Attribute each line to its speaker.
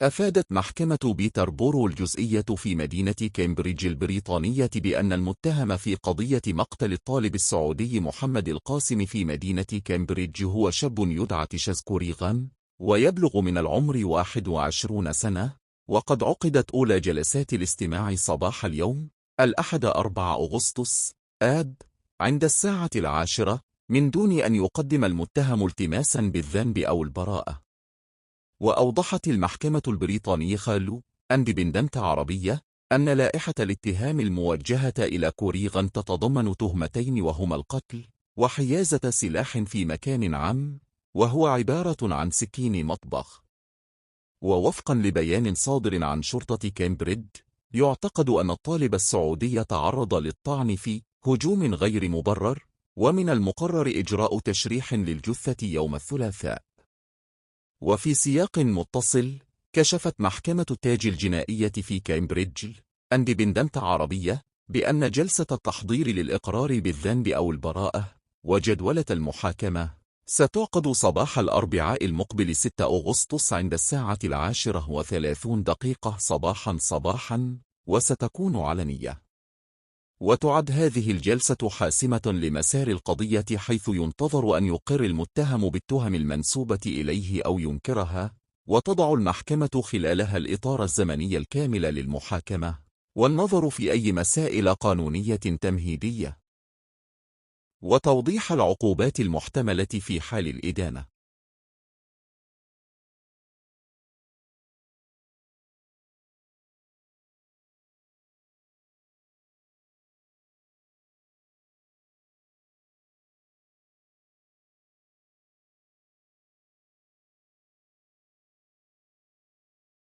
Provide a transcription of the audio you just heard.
Speaker 1: أفادت محكمة بيتربورو الجزئية في مدينة كامبريدج البريطانية بأن المتهم في قضية مقتل الطالب السعودي محمد القاسم في مدينة كامبريدج هو شاب يدعى تشزكوريغان، ويبلغ من العمر 21 سنة، وقد عقدت أولى جلسات الاستماع صباح اليوم الأحد 4 أغسطس عند الساعة 10 من دون أن يقدم المتهم التماسا بالذنب أو البراءة. وأوضحت المحكمة البريطانية خالو اندبندنت عربية أن لائحة الاتهام الموجهة إلى كوريغان تتضمن تهمتين، وهما القتل وحيازة سلاح في مكان عام، وهو عبارة عن سكين مطبخ. ووفقا لبيان صادر عن شرطة كامبريدج، يعتقد أن الطالب السعودي تعرض للطعن في هجوم غير مبرر، ومن المقرر إجراء تشريح للجثة يوم الثلاثاء. وفي سياق متصل، كشفت محكمة التاج الجنائية في كامبريدج اندبندنت عربية بأن جلسة التحضير للإقرار بالذنب أو البراءة وجدولة المحاكمة ستعقد صباح الأربعاء المقبل 6 أغسطس عند الساعة 10:30 صباحا، وستكون علنية. وتعد هذه الجلسة حاسمة لمسار القضية، حيث ينتظر أن يقر المتهم بالتهم المنسوبة إليه أو ينكرها، وتضع المحكمة خلالها الإطار الزمني الكامل للمحاكمة والنظر في أي مسائل قانونية تمهيدية، وتوضيح العقوبات المحتملة في حال الإدانة.